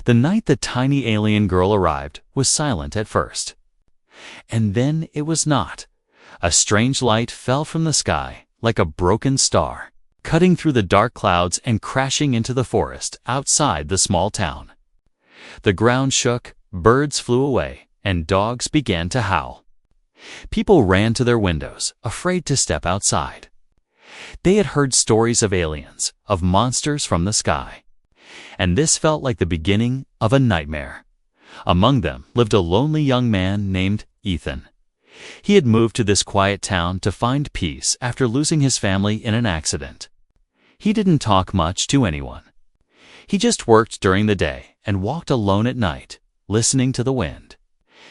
The night the tiny alien girl arrived was silent at first. And then it was not. A strange light fell from the sky, like a broken star, cutting through the dark clouds and crashing into the forest outside the small town. The ground shook, birds flew away, and dogs began to howl. People ran to their windows, afraid to step outside. They had heard stories of aliens, of monsters from the sky. And this felt like the beginning of a nightmare. Among them lived a lonely young man named Ethan. He had moved to this quiet town to find peace after losing his family in an accident. He didn't talk much to anyone. He just worked during the day and walked alone at night, listening to the wind,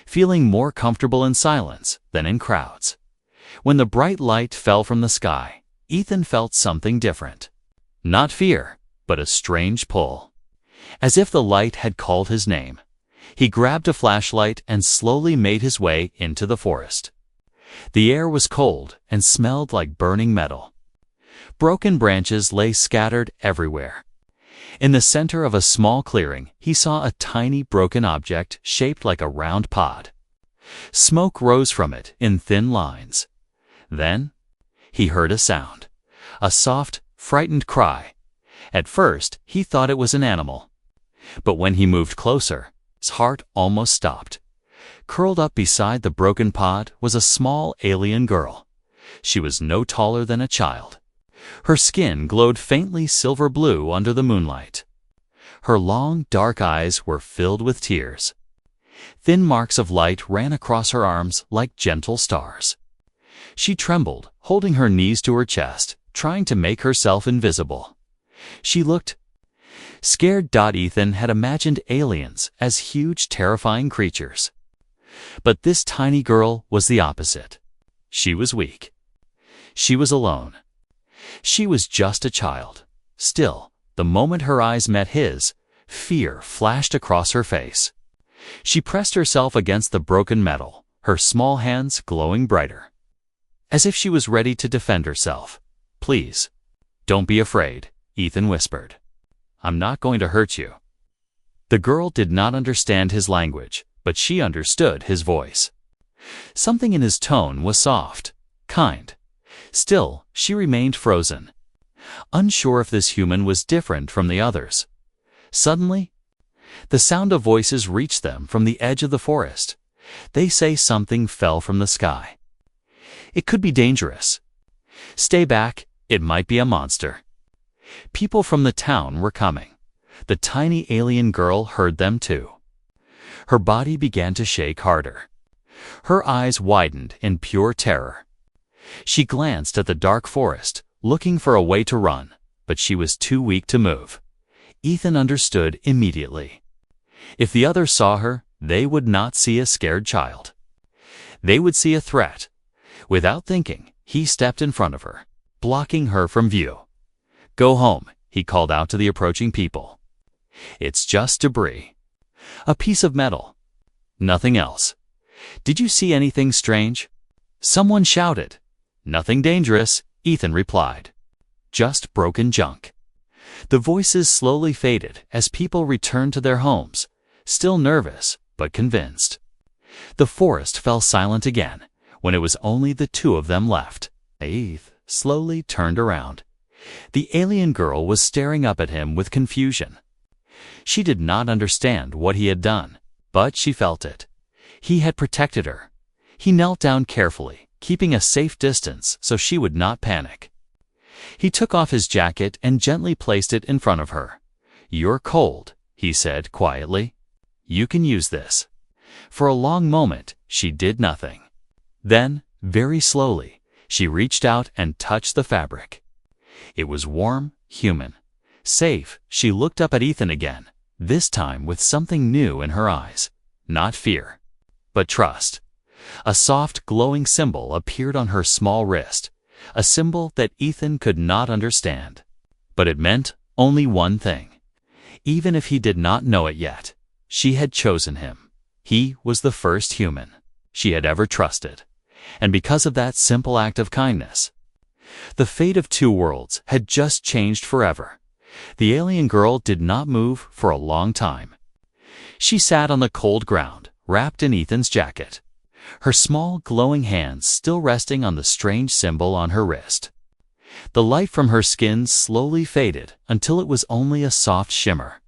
feeling more comfortable in silence than in crowds. When the bright light fell from the sky, Ethan felt something different. Not fear, but a strange pull. As if the light had called his name. He grabbed a flashlight and slowly made his way into the forest. The air was cold and smelled like burning metal. Broken branches lay scattered everywhere. In the center of a small clearing, he saw a tiny broken object shaped like a round pod. Smoke rose from it in thin lines. Then he heard a sound. A soft, frightened cry. At first, he thought it was an animal. But when he moved closer, his heart almost stopped. Curled up beside the broken pod was a small alien girl. She was no taller than a child. Her skin glowed faintly silver blue under the moonlight. Her long, dark eyes were filled with tears. Thin marks of light ran across her arms like gentle stars. She trembled, holding her knees to her chest, trying to make herself invisible. She looked scared. Ethan had imagined aliens as huge, terrifying creatures. But this tiny girl was the opposite. She was weak. She was alone. She was just a child. Still, the moment her eyes met his, fear flashed across her face. She pressed herself against the broken metal, her small hands glowing brighter. As if she was ready to defend herself. "Please, don't be afraid," Ethan whispered. "I'm not going to hurt you." The girl did not understand his language, but she understood his voice. Something in his tone was soft, kind. Still, she remained frozen, unsure if this human was different from the others. Suddenly, the sound of voices reached them from the edge of the forest. They say something fell from the sky. It could be dangerous. Stay back, it might be a monster. People from the town were coming. The tiny alien girl heard them too. Her body began to shake harder. Her eyes widened in pure terror. She glanced at the dark forest, looking for a way to run, but she was too weak to move. Ethan understood immediately. If the others saw her, they would not see a scared child. They would see a threat. Without thinking, he stepped in front of her, blocking her from view. "Go home," he called out to the approaching people. "It's just debris. A piece of metal. Nothing else." "Did you see anything strange?" Someone shouted. "Nothing dangerous," Ethan replied. "Just broken junk." The voices slowly faded as people returned to their homes, still nervous but convinced. The forest fell silent again when it was only the two of them left. Ethan slowly turned around. The alien girl was staring up at him with confusion. She did not understand what he had done, but she felt it. He had protected her. He knelt down carefully, keeping a safe distance so she would not panic. He took off his jacket and gently placed it in front of her. "You're cold," he said quietly. "You can use this." For a long moment, she did nothing. Then, very slowly, she reached out and touched the fabric. It was warm, human, safe. She looked up at Ethan again, this time with something new in her eyes. Not fear, but trust. A soft, glowing symbol appeared on her small wrist, a symbol that Ethan could not understand. But it meant only one thing. Even if he did not know it yet, she had chosen him. He was the first human she had ever trusted. And because of that simple act of kindness, the fate of two worlds had just changed forever. The alien girl did not move for a long time. She sat on the cold ground, wrapped in Ethan's jacket, her small, glowing hands still resting on the strange symbol on her wrist. The light from her skin slowly faded until it was only a soft shimmer.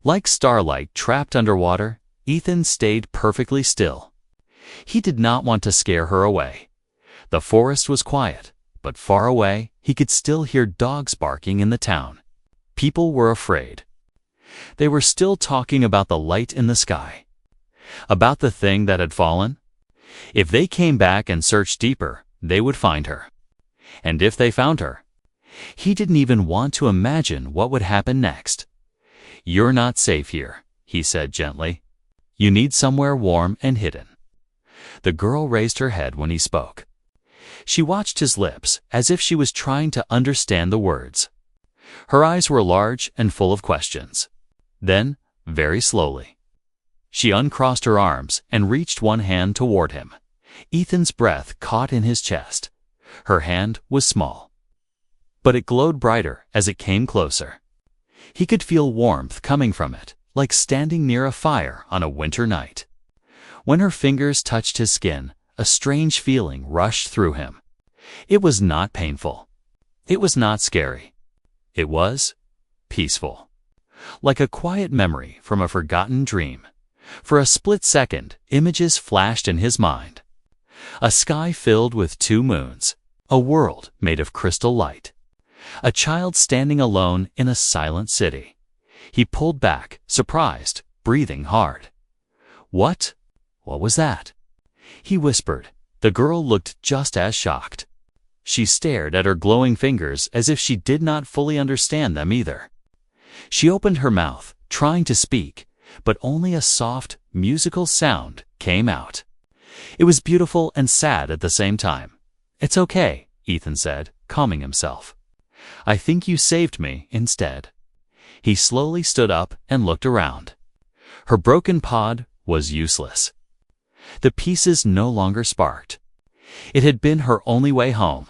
Like starlight trapped underwater, Ethan stayed perfectly still. He did not want to scare her away. The forest was quiet, but far away he could still hear dogs barking in the town. People were afraid. They were still talking about the light in the sky, about the thing that had fallen. If they came back and searched deeper, they would find her. And if they found her, he didn't even want to imagine what would happen next. "You're not safe here," he said gently. "You need somewhere warm and hidden." The girl raised her head when he spoke. She watched his lips as if she was trying to understand the words. Her eyes were large and full of questions. Then, very slowly, she uncrossed her arms and reached one hand toward him. Ethan's breath caught in his chest. Her hand was small, but it glowed brighter as it came closer. He could feel warmth coming from it, like standing near a fire on a winter night. When her fingers touched his skin, a strange feeling rushed through him. It was not painful. It was not scary. It was peaceful. Like a quiet memory from a forgotten dream. For a split second, images flashed in his mind. A sky filled with 2 moons, a world made of crystal light, a child standing alone in a silent city. He pulled back, surprised, breathing hard. What was that?" he whispered. The girl looked just as shocked. She stared at her glowing fingers as if she did not fully understand them either. She opened her mouth, trying to speak, but only a soft, musical sound came out. It was beautiful and sad at the same time. "It's okay," Ethan said, calming himself. "I think you saved me instead." He slowly stood up and looked around. Her broken pod was useless. The pieces no longer sparked. It had been her only way home.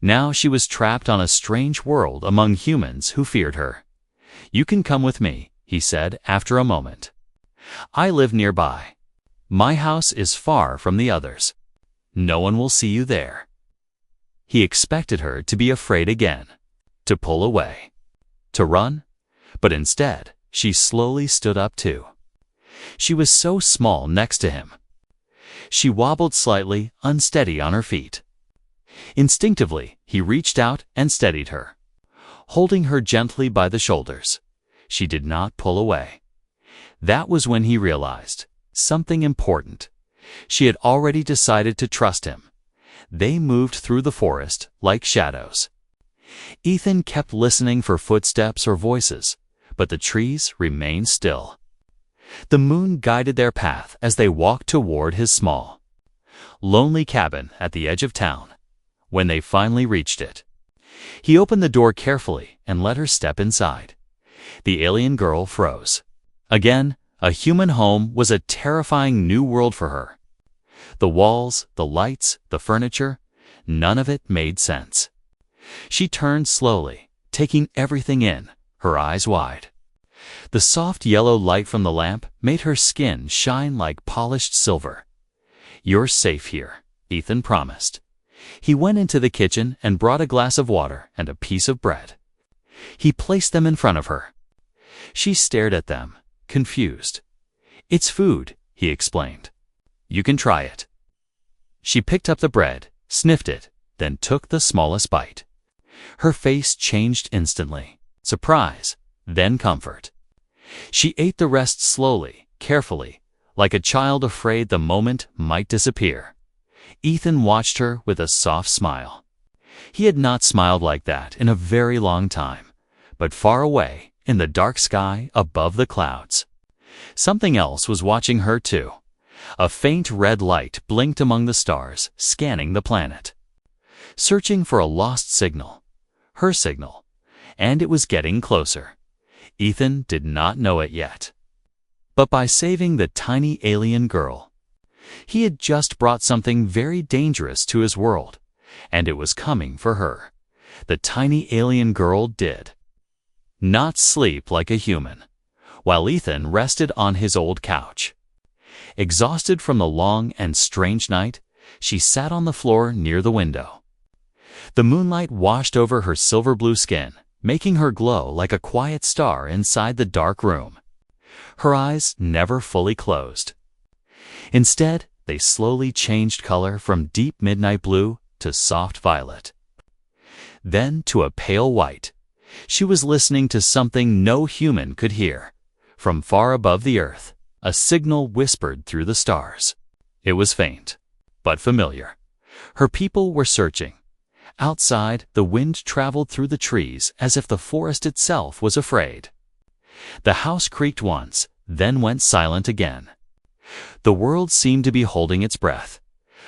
Now she was trapped on a strange world among humans who feared her. "You can come with me," he said after a moment. "I live nearby. My house is far from the others. No one will see you there." He expected her to be afraid again, to pull away, to run, but instead she slowly stood up too. She was so small next to him. She wobbled slightly, unsteady on her feet. Instinctively, he reached out and steadied her, holding her gently by the shoulders. She did not pull away. That was when he realized something important. She had already decided to trust him. They moved through the forest like shadows. Ethan kept listening for footsteps or voices, but the trees remained still. The moon guided their path as they walked toward his small, lonely cabin at the edge of town. When they finally reached it, he opened the door carefully and let her step inside. The alien girl froze. Again, a human home was a terrifying new world for her. The walls, the lights, the furniture, none of it made sense. She turned slowly, taking everything in, her eyes wide. The soft yellow light from the lamp made her skin shine like polished silver. "You're safe here," Ethan promised. He went into the kitchen and brought a glass of water and a piece of bread. He placed them in front of her. She stared at them, confused. "It's food," he explained. "You can try it." She picked up the bread, sniffed it, then took the smallest bite. Her face changed instantly. Surprise, then comfort. She ate the rest slowly, carefully, like a child afraid the moment might disappear. Ethan watched her with a soft smile. He had not smiled like that in a very long time, but far away, in the dark sky above the clouds. Something else was watching her too. A faint red light blinked among the stars, scanning the planet, searching for a lost signal, her signal, and it was getting closer. Ethan did not know it yet. But by saving the tiny alien girl, he had just brought something very dangerous to his world, and it was coming for her. The tiny alien girl did not sleep like a human. while Ethan rested on his old couch. Exhausted from the long and strange night, she sat on the floor near the window. The moonlight washed over her silver-blue skin, making her glow like a quiet star inside the dark room. Her eyes never fully closed. Instead, they slowly changed color from deep midnight blue to soft violet, then to a pale white. She was listening to something no human could hear. From far above the earth, a signal whispered through the stars. It was faint, but familiar. Her people were searching. Outside, the wind traveled through the trees as if the forest itself was afraid. The house creaked once, then went silent again. The world seemed to be holding its breath.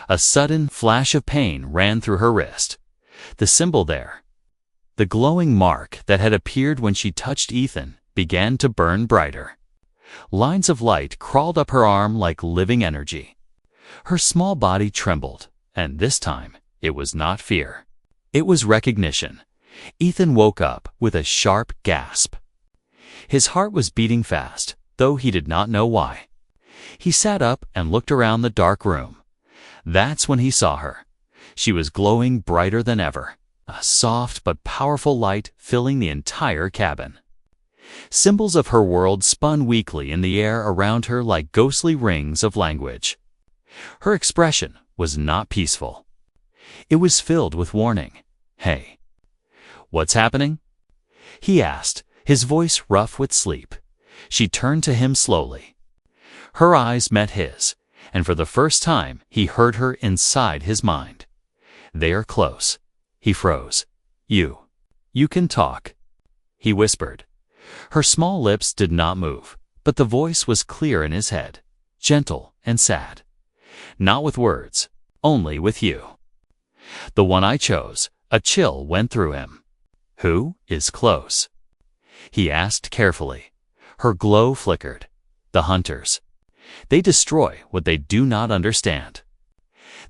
A sudden flash of pain ran through her wrist. The symbol there, the glowing mark that had appeared when she touched Ethan, began to burn brighter. Lines of light crawled up her arm like living energy. Her small body trembled, and this time it was not fear. It was recognition. Ethan woke up with a sharp gasp. His heart was beating fast, though he did not know why. He sat up and looked around the dark room. That's when he saw her. She was glowing brighter than ever, a soft but powerful light filling the entire cabin. Symbols of her world spun weakly in the air around her like ghostly rings of language. Her expression was not peaceful. It was filled with warning. "Hey, what's happening?" he asked, his voice rough with sleep. She turned to him slowly. Her eyes met his, and for the first time he heard her inside his mind. "They are close." He froze. You can talk," he whispered. Her small lips did not move, but the voice was clear in his head, gentle and sad. "Not with words, only with you." "The one I chose." A chill went through him. "Who is close?" he asked carefully. Her glow flickered. "The hunters. They destroy what they do not understand.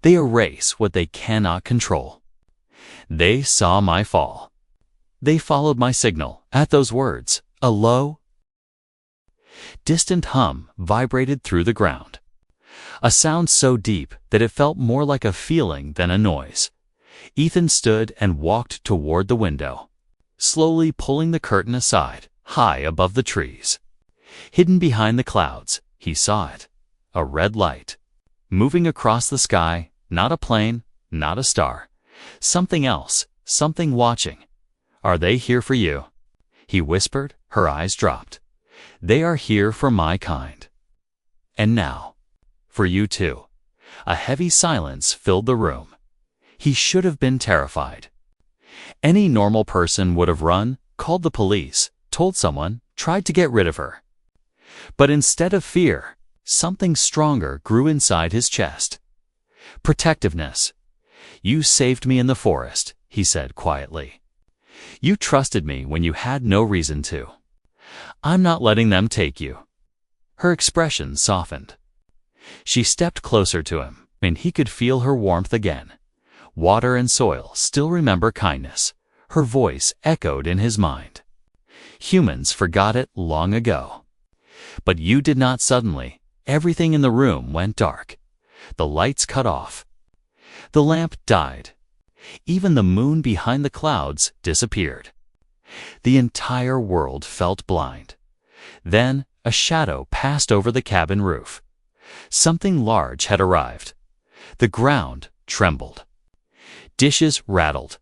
They erase what they cannot control. They saw my fall. They followed my signal." At those words, a low, distant hum vibrated through the ground. A sound so deep that it felt more like a feeling than a noise. Ethan stood and walked toward the window, slowly pulling the curtain aside, high above the trees. Hidden behind the clouds, he saw it. A red light, moving across the sky, not a plane, not a star. Something else, something watching. "Are they here for you?" he whispered. Her eyes dropped. "They are here for my kind. And now, for you too." A heavy silence filled the room. He should have been terrified. Any normal person would have run, called the police, told someone, tried to get rid of her. But instead of fear, something stronger grew inside his chest. Protectiveness. "You saved me in the forest," he said quietly. "You trusted me when you had no reason to. I'm not letting them take you." Her expression softened. She stepped closer to him, and he could feel her warmth again. Water and soil still remember kindness. Her voice echoed in his mind. Humans forgot it long ago. But you did not suddenly. Everything in the room went dark. The lights cut off. The lamp died. Even the moon behind the clouds disappeared. The entire world felt blind. Then a shadow passed over the cabin roof. Something large had arrived. The ground trembled. Dishes rattled.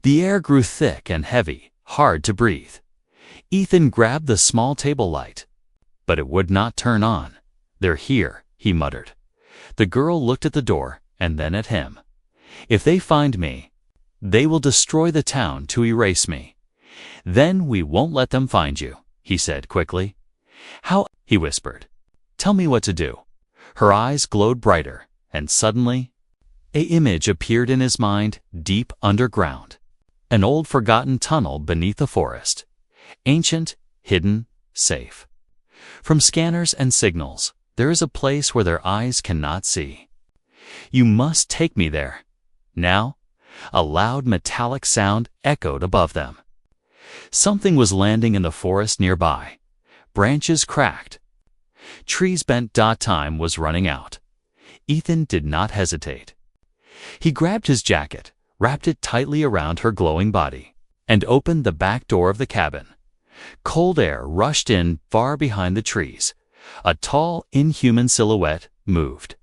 The air grew thick and heavy, hard to breathe. Ethan grabbed the small table light, but it would not turn on. "They're here," he muttered. The girl looked at the door and then at him. "If they find me, they will destroy the town to erase me. Then we won't let them find you," he said quickly. "How?" he whispered. "Tell me what to do." Her eyes glowed brighter, and suddenly, an image appeared in his mind deep underground. An old forgotten tunnel beneath the forest. Ancient, hidden, safe. From scanners and signals, there is a place where their eyes cannot see. "You must take me there." Now, a loud metallic sound echoed above them. Something was landing in the forest nearby. Branches cracked. Trees bent. Time was running out. Ethan did not hesitate. He grabbed his jacket, wrapped it tightly around her glowing body, and opened the back door of the cabin. Cold air rushed in far behind the trees. A tall, inhuman silhouette moved.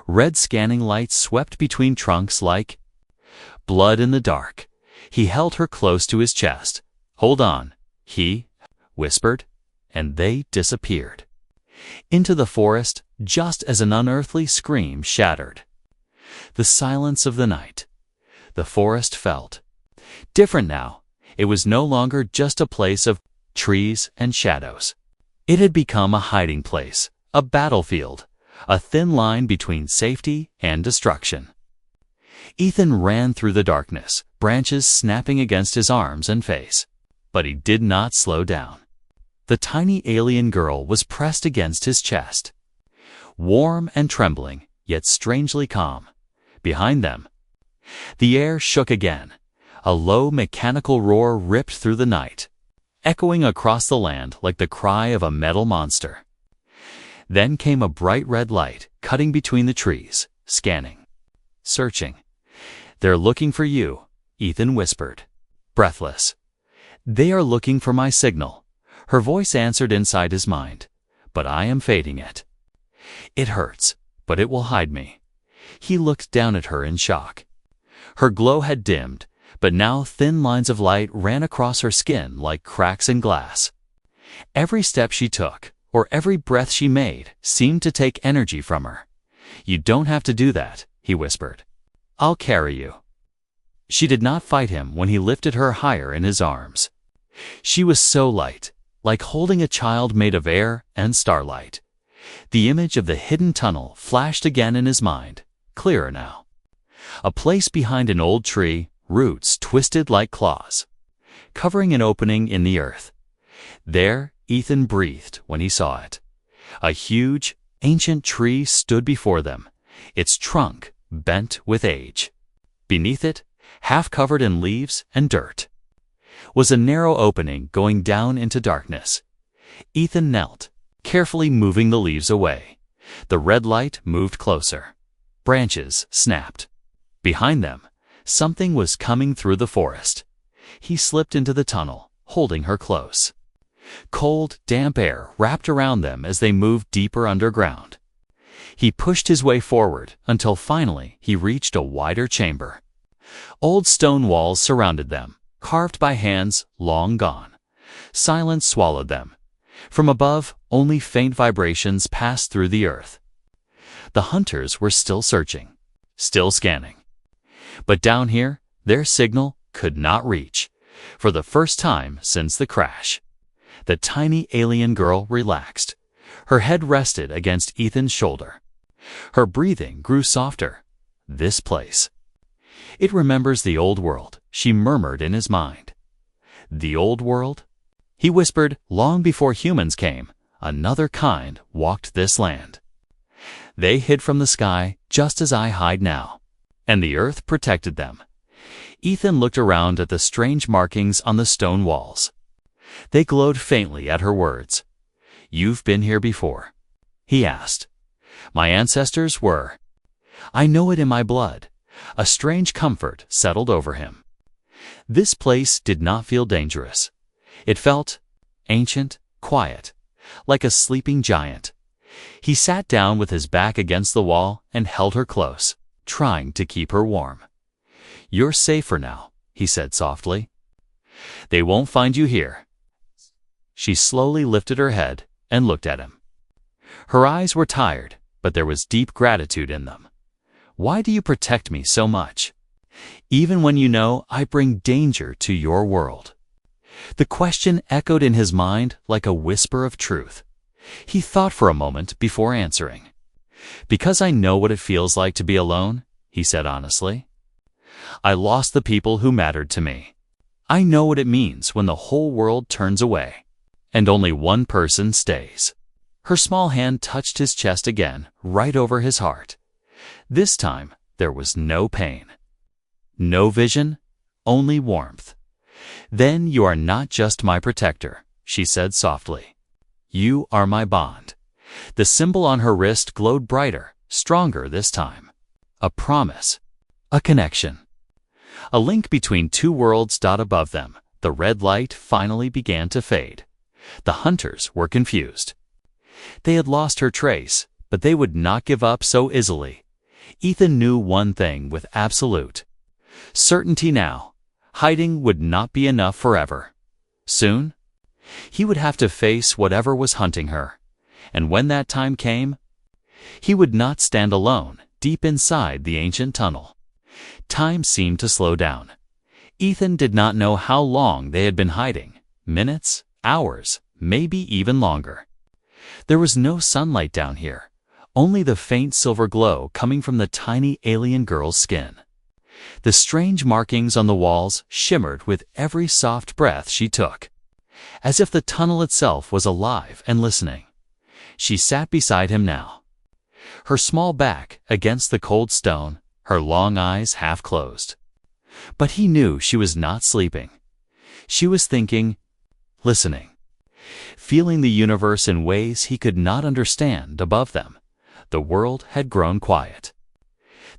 Red scanning lights swept between trunks like blood in the dark. He held her close to his chest. "Hold on," he whispered, and they disappeared into the forest just as an unearthly scream shattered the silence of the night. The forest felt different now. It was no longer just a place of trees and shadows. It had become a hiding place, a battlefield, a thin line between safety and destruction. Ethan ran through the darkness, branches snapping against his arms and face. But he did not slow down. The tiny alien girl was pressed against his chest, warm and trembling, yet strangely calm. Behind them, the air shook again. A low mechanical roar ripped through the night, echoing across the land like the cry of a metal monster. Then came a bright red light, cutting between the trees, scanning, searching. "They're looking for you," Ethan whispered, breathless. "They are looking for my signal." Her voice answered inside his mind. "But I am fading it. It hurts, but it will hide me." He looked down at her in shock. Her glow had dimmed, but now thin lines of light ran across her skin like cracks in glass. Every step she took, or every breath she made, seemed to take energy from her. "You don't have to do that," he whispered. "I'll carry you." She did not fight him when he lifted her higher in his arms. She was so light, like holding a child made of air and starlight. The image of the hidden tunnel flashed again in his mind, clearer now. A place behind an old tree, roots twisted like claws, covering an opening in the earth. There, Ethan breathed when he saw it. A huge, ancient tree stood before them, its trunk bent with age. Beneath it, half covered in leaves and dirt, was a narrow opening going down into darkness. Ethan knelt, carefully moving the leaves away. The red light moved closer. Branches snapped. Behind them, something was coming through the forest. He slipped into the tunnel, holding her close. Cold, damp air wrapped around them as they moved deeper underground. He pushed his way forward until finally he reached a wider chamber. Old stone walls surrounded them, carved by hands long gone. Silence swallowed them. From above, only faint vibrations passed through the earth. The hunters were still searching, still scanning. But down here, their signal could not reach. For the first time since the crash, the tiny alien girl relaxed. Her head rested against Ethan's shoulder. Her breathing grew softer. "This place. It remembers the old world," she murmured in his mind. "The old world?" He whispered, "Long before humans came, another kind walked this land. They hid from the sky just as I hide now, and the earth protected them." Ethan looked around at the strange markings on the stone walls. They glowed faintly at her words. "You've been here before?" he asked. "My ancestors were." "I know it in my blood." A strange comfort settled over him. This place did not feel dangerous. It felt ancient, quiet, like a sleeping giant. He sat down with his back against the wall and held her close, trying to keep her warm. "You're safer now," he said softly. "They won't find you here." She slowly lifted her head and looked at him. Her eyes were tired, but there was deep gratitude in them. "Why do you protect me so much, even when you know I bring danger to your world?" The question echoed in his mind like a whisper of truth. He thought for a moment before answering. "Because I know what it feels like to be alone," he said honestly. "I lost the people who mattered to me. I know what it means when the whole world turns away, and only one person stays." Her small hand touched his chest again, right over his heart. This time, there was no pain, no vision, only warmth. "Then you are not just my protector," she said softly. You are my bond. The symbol on her wrist glowed brighter, stronger this time. A promise. A connection. A link between two worlds. Above them, the red light finally began to fade. The hunters were confused. They had lost her trace, but they would not give up so easily. Ethan knew one thing with absolute certainty now. Hiding would not be enough forever. Soon, he would have to face whatever was hunting her. And when that time came, he would not stand alone deep inside the ancient tunnel. Time seemed to slow down. Ethan did not know how long they had been hiding. Minutes, hours, maybe even longer. There was no sunlight down here, only the faint silver glow coming from the tiny alien girl's skin. The strange markings on the walls shimmered with every soft breath she took, as if the tunnel itself was alive and listening. She sat beside him now, her small back against the cold stone, her long eyes half closed. But he knew she was not sleeping. She was thinking, listening, feeling the universe in ways he could not understand. Above them, the world had grown quiet.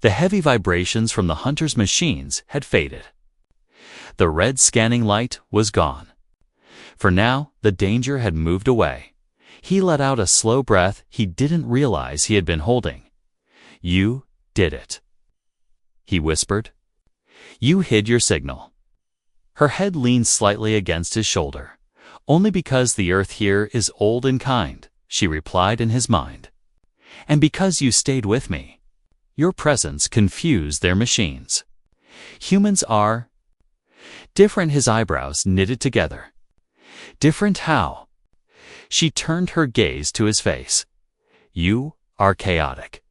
The heavy vibrations from the hunters' machines had faded. The red scanning light was gone. For now, the danger had moved away. He let out a slow breath he didn't realize he had been holding. You did it, he whispered. You hid your signal. Her head leaned slightly against his shoulder. Only because the earth here is old and kind, she replied in his mind. And because you stayed with me. Your presence confused their machines. Humans are different. His eyebrows knitted together. Different how? She turned her gaze to his face. You are chaotic,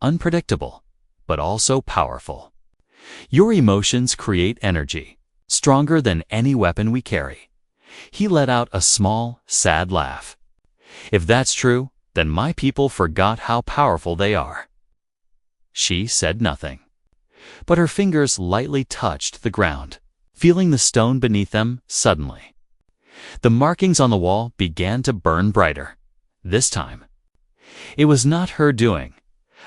unpredictable, but also powerful. Your emotions create energy, stronger than any weapon we carry. He let out a small, sad laugh. If that's true, then my people forgot how powerful they are. She said nothing, but her fingers lightly touched the ground, feeling the stone beneath them suddenly. The markings on the wall began to burn brighter. This time, it was not her doing.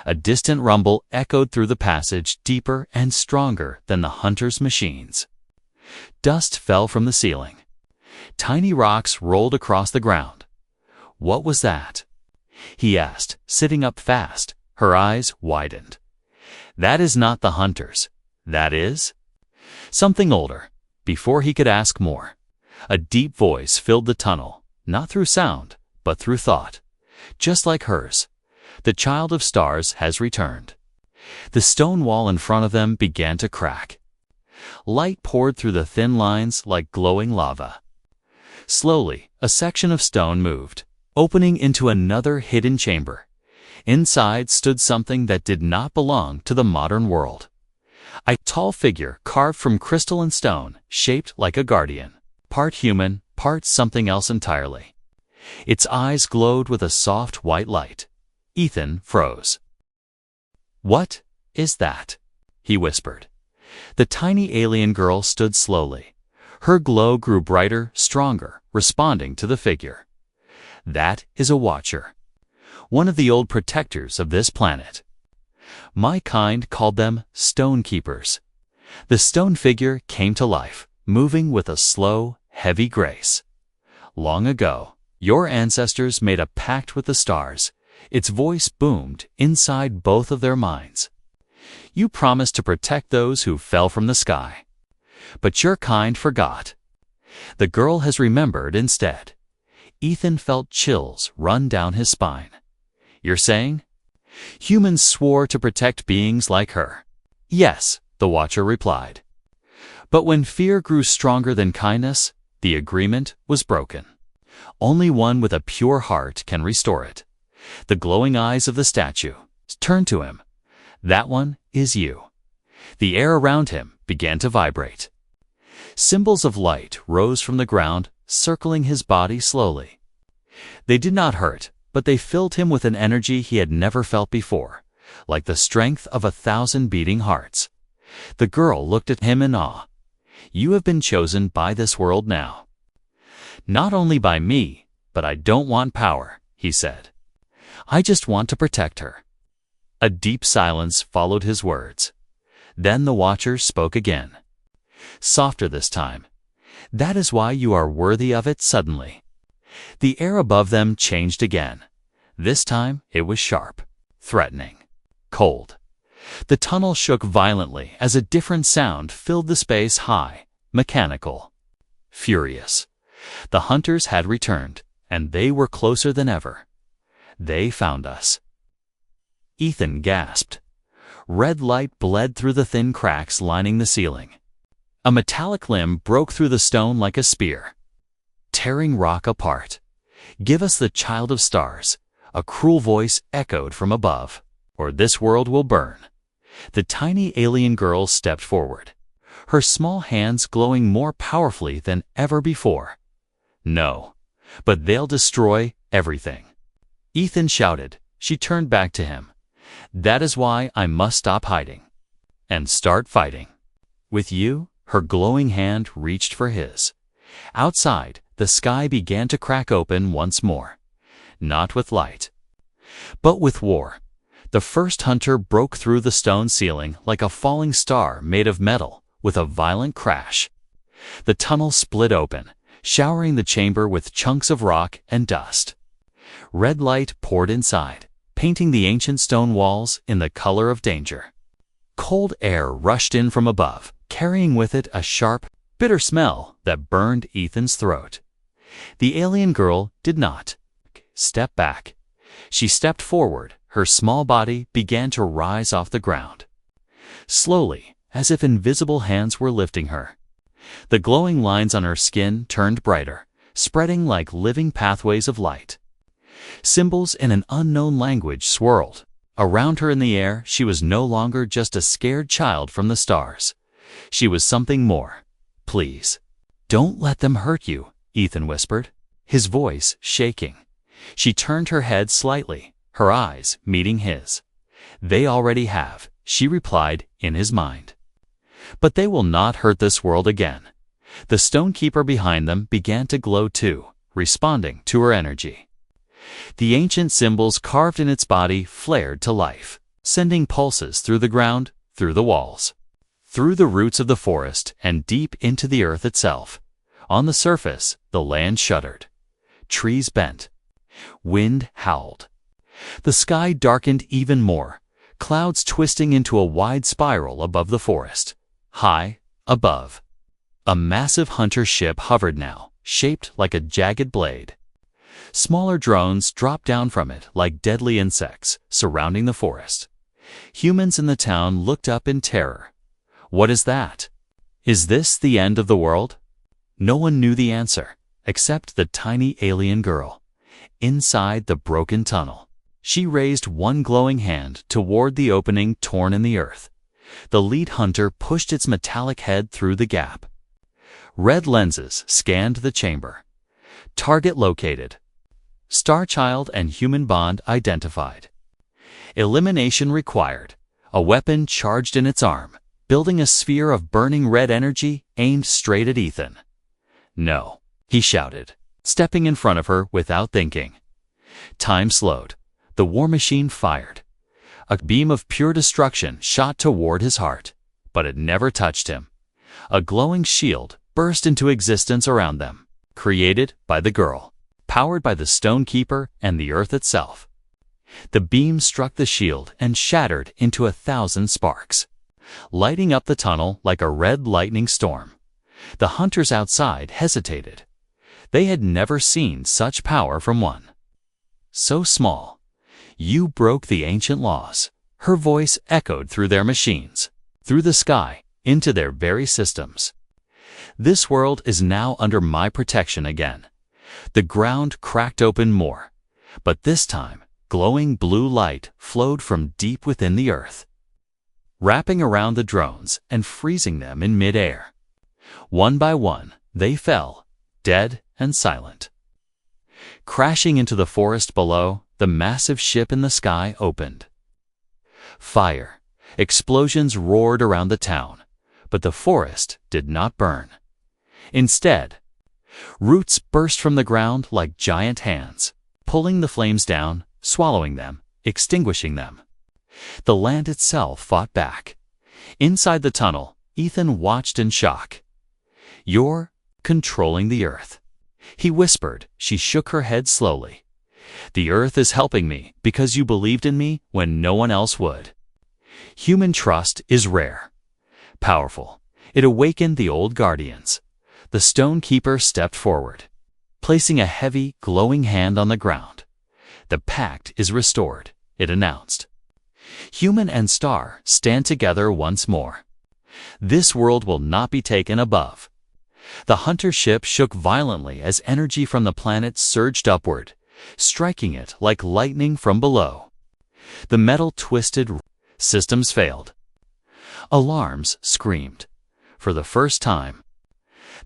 A distant rumble echoed through the passage, deeper and stronger than the hunters' machines. Dust fell from the ceiling. Tiny rocks rolled across the ground. What was that? He asked, sitting up fast. Her eyes widened. That is not the hunters. That is something older. Before he could ask more, a deep voice filled the tunnel, not through sound, but through thought. Just like hers, the child of stars has returned. The stone wall in front of them began to crack. Light poured through the thin lines like glowing lava. Slowly, a section of stone moved, opening into another hidden chamber. Inside stood something that did not belong to the modern world. A tall figure carved from crystal and stone, shaped like a guardian, part human, part something else entirely. Its eyes glowed with a soft white light. Ethan froze. What is that? He whispered. The tiny alien girl stood slowly. Her glow grew brighter, stronger, responding to the figure. That is a watcher. One of the old protectors of this planet. My kind called them stone keepers. The stone figure came to life, moving with a slow, heavy grace. Long ago, your ancestors made a pact with the stars. Its voice boomed inside both of their minds. You promised to protect those who fell from the sky. But your kind forgot. The girl has remembered instead. Ethan felt chills run down his spine. You're saying? Humans swore to protect beings like her. Yes, the Watcher replied. But when fear grew stronger than kindness, the agreement was broken. Only one with a pure heart can restore it. The glowing eyes of the statue turned to him. That one is you. The air around him began to vibrate. Symbols of light rose from the ground, circling his body slowly. They did not hurt, but they filled him with an energy he had never felt before, like the strength of 1,000 beating hearts. The girl looked at him in awe. You have been chosen by this world now. Not only by me, but I don't want power," he said. "I just want to protect her." A deep silence followed his words. Then the Watcher spoke again. Softer this time. "That is why you are worthy of it." Suddenly, the air above them changed again. This time it was sharp, threatening, cold. The tunnel shook violently as a different sound filled the space, high, mechanical, furious. The hunters had returned, and they were closer than ever. "They found us." Ethan gasped. Red light bled through the thin cracks lining the ceiling. A metallic limb broke through the stone like a spear, tearing rock apart. "Give us the child of stars," a cruel voice echoed from above, "or this world will burn." The tiny alien girl stepped forward, her small hands glowing more powerfully than ever before. "No, but they'll destroy everything." Ethan shouted. She turned back to him. "That is why I must stop hiding and start fighting with you." Her glowing hand reached for his. Outside, the sky began to crack open once more, not with light, but with war. The first hunter broke through the stone ceiling like a falling star made of metal. With a violent crash, the tunnel split open, showering the chamber with chunks of rock and dust. Red light poured inside, painting the ancient stone walls in the color of danger. Cold air rushed in from above, carrying with it a sharp, bitter smell that burned Ethan's throat. The alien girl did not step back. She stepped forward. Her small body began to rise off the ground. Slowly, as if invisible hands were lifting her. The glowing lines on her skin turned brighter, spreading like living pathways of light. Symbols in an unknown language swirled around her in the air. She was no longer just a scared child from the stars. She was something more. "Please, don't let them hurt you," Ethan whispered, his voice shaking. She turned her head slightly, her eyes meeting his. "They already have," she replied in his mind. "But they will not hurt this world again." The stonekeeper behind them began to glow too, responding to her energy. The ancient symbols carved in its body flared to life, sending pulses through the ground, through the walls, through the roots of the forest, and deep into the earth itself. On the surface, the land shuddered. Trees bent. Wind howled. The sky darkened even more, clouds twisting into a wide spiral above the forest. High above, a massive hunter ship hovered now, shaped like a jagged blade. Smaller drones dropped down from it like deadly insects, surrounding the forest. Humans in the town looked up in terror. What is that? Is this the end of the world? No one knew the answer, except the tiny alien girl. Inside the broken tunnel, she raised one glowing hand toward the opening torn in the earth. The lead hunter pushed its metallic head through the gap. Red lenses scanned the chamber. Target located. Starchild and human bond identified. Elimination required. A weapon charged in its arm, building a sphere of burning red energy aimed straight at Ethan. "No," he shouted, stepping in front of her without thinking. Time slowed. The war machine fired. A beam of pure destruction shot toward his heart, but it never touched him. A glowing shield burst into existence around them, created by the girl, powered by the stonekeeper and the earth itself. The beam struck the shield and shattered into 1,000 sparks, lighting up the tunnel like a red lightning storm. The hunters outside hesitated. They had never seen such power from one so small. "You broke the ancient laws." Her voice echoed through their machines, through the sky, into their very systems. "This world is now under my protection again." The ground cracked open more, but this time, glowing blue light flowed from deep within the earth, wrapping around the drones and freezing them in mid-air. One by one, they fell, dead and silent. Crashing into the forest below, the massive ship in the sky opened. Fire, explosions roared around the town, but the forest did not burn. Instead, Roots burst from the ground like giant hands, pulling the flames down, swallowing them, extinguishing them. The land itself fought back. Inside the tunnel, Ethan watched in shock. "You're controlling the Earth," he whispered. She shook her head slowly. "The Earth is helping me because you believed in me when no one else would." Human trust is rare, powerful. It awakened the old guardians. The stone keeper stepped forward, placing a heavy, glowing hand on the ground. "The pact is restored," it announced. "Human and star stand together once more. This world will not be taken above." The hunter ship shook violently as energy from the planet surged upward, striking it like lightning from below. The metal twisted, systems failed. Alarms screamed. For the first time,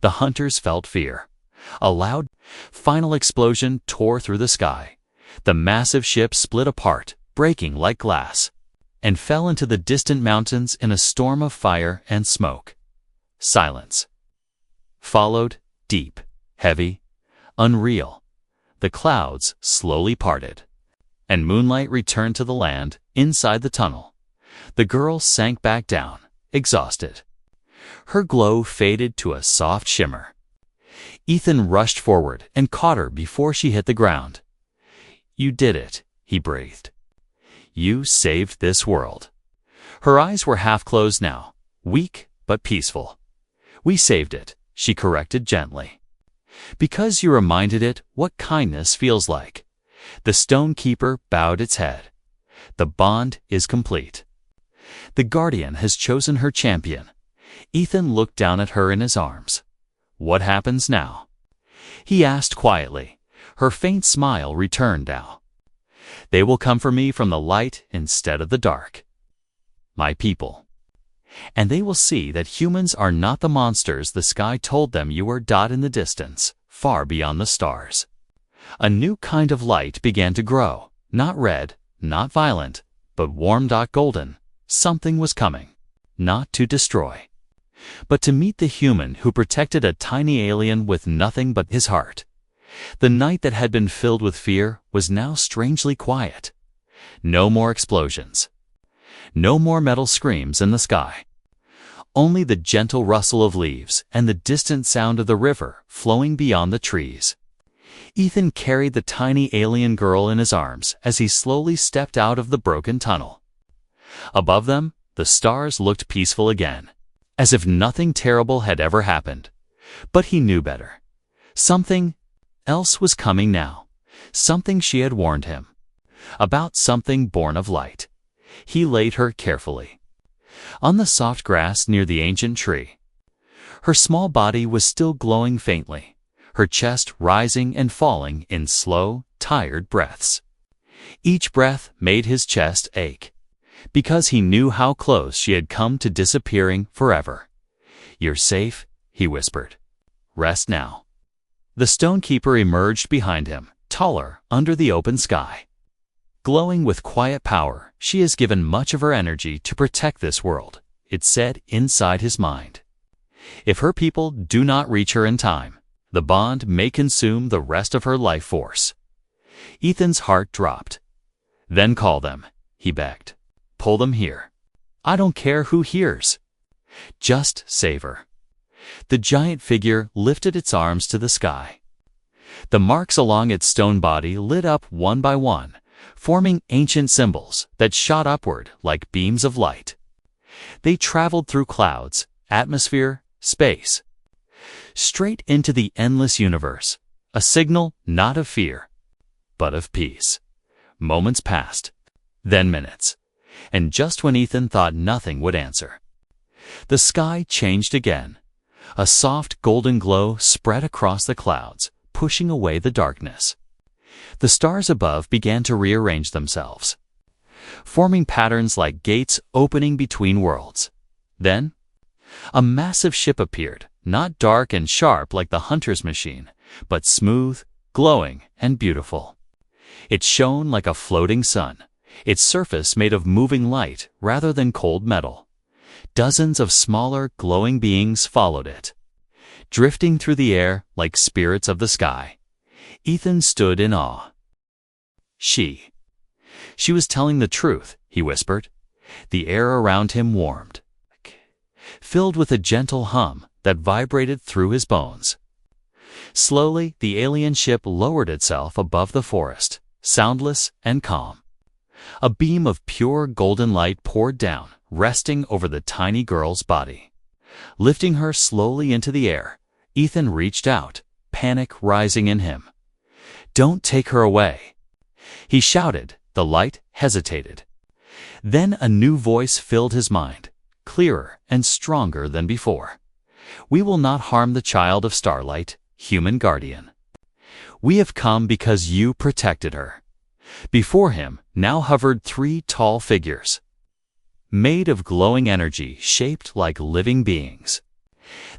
the hunters felt fear. A loud, final explosion tore through the sky. The massive ship split apart, breaking like glass, and fell into the distant mountains in a storm of fire and smoke. Silence followed, deep, heavy, unreal. The clouds slowly parted, and moonlight returned to the land inside the tunnel. The girl sank back down, exhausted. Her glow faded to a soft shimmer. Ethan rushed forward and caught her before she hit the ground. "You did it," he breathed. "You saved this world." Her eyes were half closed now, weak but peaceful. "We saved it," she corrected gently, "because you reminded it what kindness feels like." The stone keeper bowed its head. "The bond is complete. The guardian has chosen her champion." Ethan looked down at her in his arms. "What happens now?" he asked quietly. Her faint smile returned now. "They will come for me from the light instead of the dark. My people. And they will see that humans are not the monsters the sky told them you were. In the distance, far beyond the stars, a new kind of light began to grow. Not red, not violent, but warm, golden. Something was coming, not to destroy, but to meet the human who protected a tiny alien with nothing but his heart. The night that had been filled with fear was now strangely quiet. No more explosions. No more metal screams in the sky. Only the gentle rustle of leaves and the distant sound of the river flowing beyond the trees. Ethan carried the tiny alien girl in his arms as he slowly stepped out of the broken tunnel. Above them, the stars looked peaceful again, as if nothing terrible had ever happened. But he knew better. Something else was coming now. Something she had warned him about, something born of light. He laid her carefully on the soft grass near the ancient tree. Her small body was still glowing faintly, her chest rising and falling in slow, tired breaths. Each breath made his chest ache, because he knew how close she had come to disappearing forever. "You're safe," he whispered. "Rest now." The stone keeper emerged behind him, taller, under the open sky. Glowing with quiet power, she has given much of her energy to protect this world, it said inside his mind. If her people do not reach her in time, the bond may consume the rest of her life force. Ethan's heart dropped. "Then call them," he begged. "Pull them here. I don't care who hears. Just save her." The giant figure lifted its arms to the sky. The marks along its stone body lit up one by one, forming ancient symbols that shot upward like beams of light. They traveled through clouds, atmosphere, space, straight into the endless universe, a signal not of fear, but of peace. Moments passed, then minutes, and just when Ethan thought nothing would answer, the sky changed again. A soft golden glow spread across the clouds, pushing away the darkness. The stars above began to rearrange themselves, forming patterns like gates opening between worlds. Then, a massive ship appeared, not dark and sharp like the hunter's machine, but smooth, glowing, and beautiful. It shone like a floating sun, its surface made of moving light rather than cold metal. Dozens of smaller, glowing beings followed it. drifting through the air like spirits of the sky. Ethan stood in awe. She was telling the truth, he whispered. The air around him warmed, filled with a gentle hum that vibrated through his bones. Slowly, the alien ship lowered itself above the forest, soundless and calm. A beam of pure golden light poured down, resting over the tiny girl's body. Lifting her slowly into the air, Ethan reached out, panic rising in him. "Don't take her away!" he shouted. The light hesitated. Then a new voice filled his mind, clearer and stronger than before. "We will not harm the child of starlight, human guardian. We have come because you protected her." Before him now hovered 3 tall figures, made of glowing energy shaped like living beings.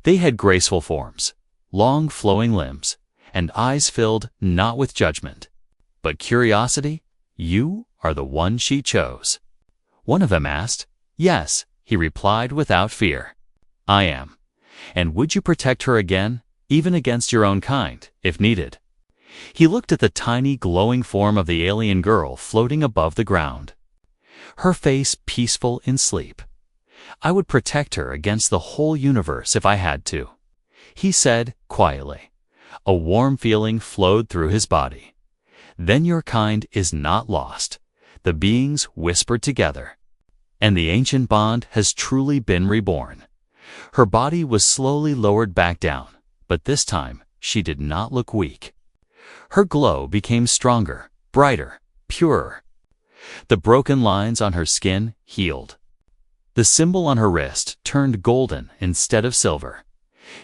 They had graceful forms, long flowing limbs, and eyes filled not with judgment, but curiosity. "You are the one she chose?" one of them asked. "Yes," he replied without fear. "I am. And would you protect her again, even against your own kind, if needed?" He looked at the tiny glowing form of the alien girl floating above the ground, her face peaceful in sleep. "I would protect her against the whole universe if I had to," he said quietly. A warm feeling flowed through his body. "Then your kind is not lost," the beings whispered together. "And the ancient bond has truly been reborn." Her body was slowly lowered back down, but this time she did not look weak. Her glow became stronger, brighter, purer. The broken lines on her skin healed. The symbol on her wrist turned golden instead of silver.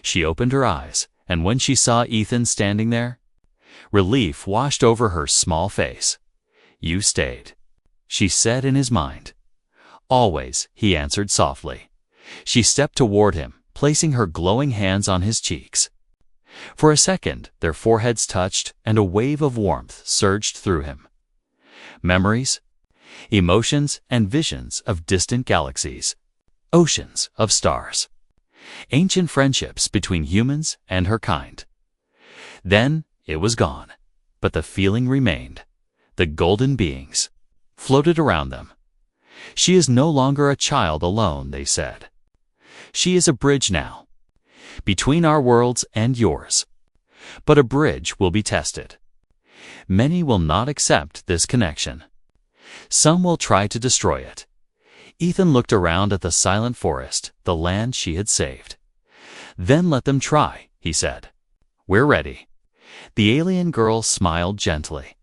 She opened her eyes, and when she saw Ethan standing there, relief washed over her small face. "You stayed," she said in his mind. "Always," he answered softly. She stepped toward him, placing her glowing hands on his cheeks. For a second, their foreheads touched, and a wave of warmth surged through him. Memories, emotions, and visions of distant galaxies, oceans of stars, ancient friendships between humans and her kind. Then it was gone, but the feeling remained. The golden beings floated around them. "She is no longer a child alone," they said. "She is a bridge now, between our worlds and yours." But a bridge will be tested. Many will not accept this connection. Some will try to destroy it. Ethan looked around at the silent forest, the land she had saved. "Then let them try," he said. "We're ready." The alien girl smiled gently.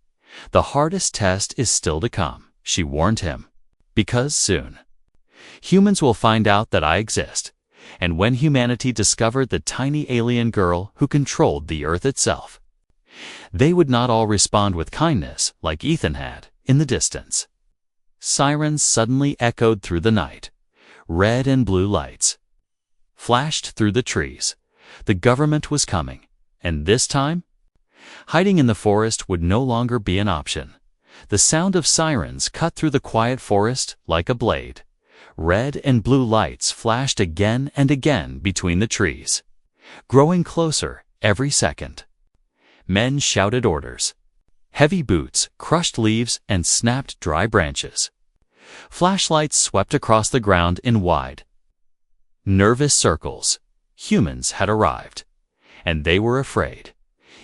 "The hardest test is still to come," she warned him. "Because soon, humans will find out that I exist." And when humanity discovered the tiny alien girl who controlled the Earth itself, they would not all respond with kindness like Ethan had in the distance. Sirens suddenly echoed through the night. Red and blue lights flashed through the trees. The government was coming, and this time, hiding in the forest would no longer be an option. The sound of sirens cut through the quiet forest like a blade. Red and blue lights flashed again and again between the trees, growing closer every second. Men shouted orders. Heavy boots crushed leaves and snapped dry branches. Flashlights swept across the ground in wide, nervous circles. Humans had arrived, and they were afraid.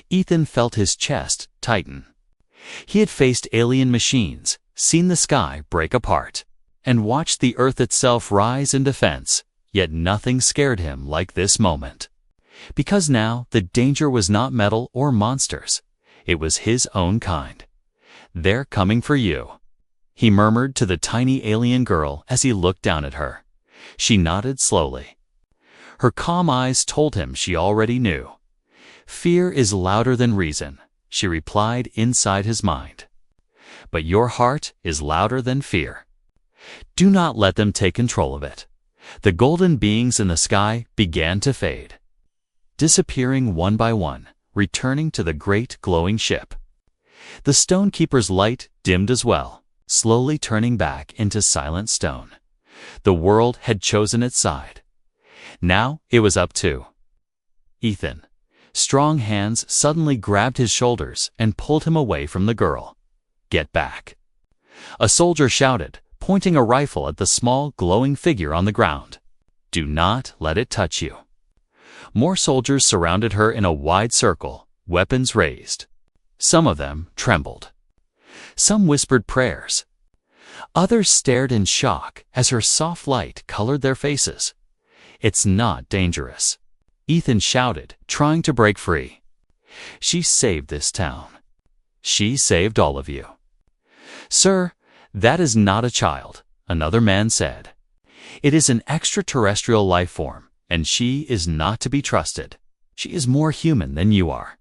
Ethan felt his chest tighten. He had faced alien machines, seen the sky break apart, and watched the Earth itself rise in defense, yet nothing scared him like this moment. Because now the danger was not metal or monsters. It was his own kind. "They're coming for you," he murmured to the tiny alien girl as he looked down at her. She nodded slowly. Her calm eyes told him she already knew. "Fear is louder than reason," she replied inside his mind. "But your heart is louder than fear. Do not let them take control of it." The golden beings in the sky began to fade, disappearing one by one, returning to the great glowing ship. The Stonekeeper's light dimmed as well, slowly turning back into silent stone. The world had chosen its side. Now it was up to Ethan. Strong hands suddenly grabbed his shoulders and pulled him away from the girl. Get back. A soldier shouted, pointing a rifle at the small, glowing figure on the ground. Do not let it touch you. More soldiers surrounded her in a wide circle, weapons raised. Some of them trembled. Some whispered prayers. Others stared in shock as her soft light colored their faces. It's not dangerous, Ethan shouted, trying to break free. She saved this town. She saved all of you. Sir, that is not a child, another man said. It is an extraterrestrial life form, and she is not to be trusted. She is more human than you are.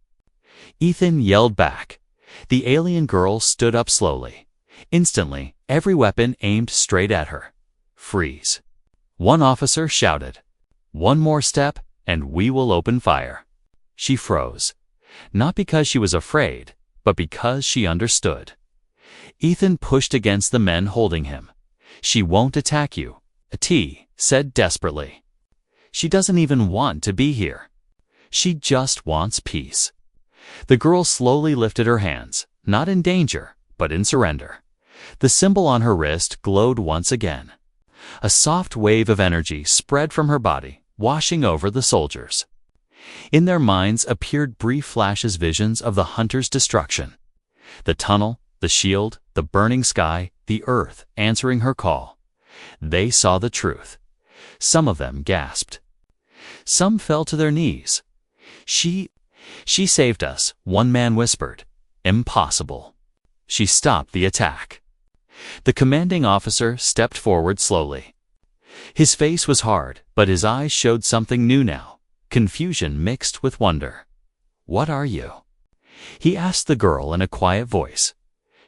Ethan yelled back. The alien girl stood up slowly. Instantly, every weapon aimed straight at her. Freeze. One officer shouted. One more step, and we will open fire. She froze. Not because she was afraid, but because she understood. Ethan pushed against the men holding him. She won't attack you, T said desperately. She doesn't even want to be here. She just wants peace. The girl slowly lifted her hands, not in danger, but in surrender. The symbol on her wrist glowed once again. A soft wave of energy spread from her body, washing over the soldiers. In their minds appeared brief flashes, visions of the hunter's destruction. The tunnel, the shield, the burning sky, the earth answering her call. They saw the truth. Some of them gasped. Some fell to their knees. She saved us, one man whispered. Impossible. She stopped the attack. The commanding officer stepped forward slowly. His face was hard, but his eyes showed something new now, confusion mixed with wonder. What are you? He asked the girl in a quiet voice.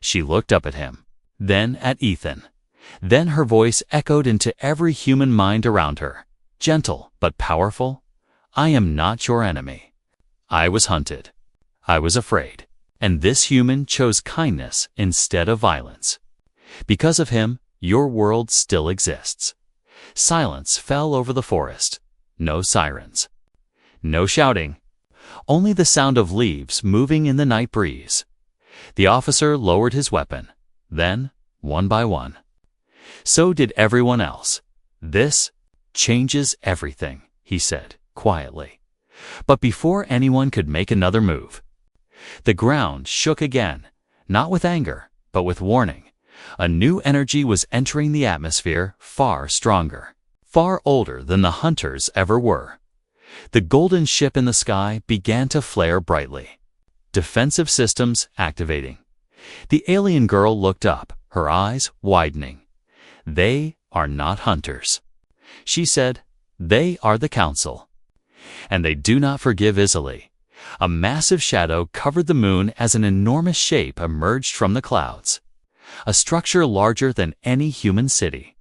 She looked up at him, then at Ethan. Then her voice echoed into every human mind around her, gentle but powerful. I am not your enemy. I was hunted. I was afraid. And this human chose kindness instead of violence. Because of him, your world still exists. Silence fell over the forest. No sirens. No shouting. Only the sound of leaves moving in the night breeze. The officer lowered his weapon. Then, one by one. So did everyone else. This changes everything, he said, quietly. But before anyone could make another move, the ground shook again, not with anger, but with warning. A new energy was entering the atmosphere, far stronger, far older than the hunters ever were. The golden ship in the sky began to flare brightly. Defensive systems activating. The alien girl looked up, her eyes widening. They are not hunters. She said, they are the council. And they do not forgive easily. A massive shadow covered the moon as an enormous shape emerged from the clouds. A structure larger than any human city.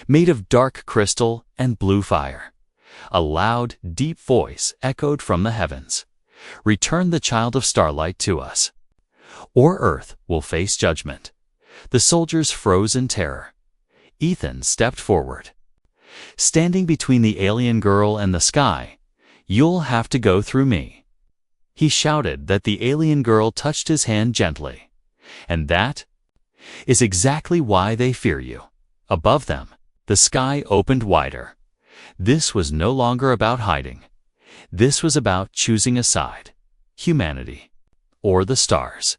Made of dark crystal and blue fire. A loud, deep voice echoed from the heavens. Return the child of starlight to us, or Earth will face judgment. The soldiers froze in terror. Ethan stepped forward. Standing between the alien girl and the sky, you'll have to go through me. He shouted that the alien girl touched his hand gently. And that is exactly why they fear you. Above them, the sky opened wider. This was no longer about hiding. This was about choosing a side. Humanity. Or the stars.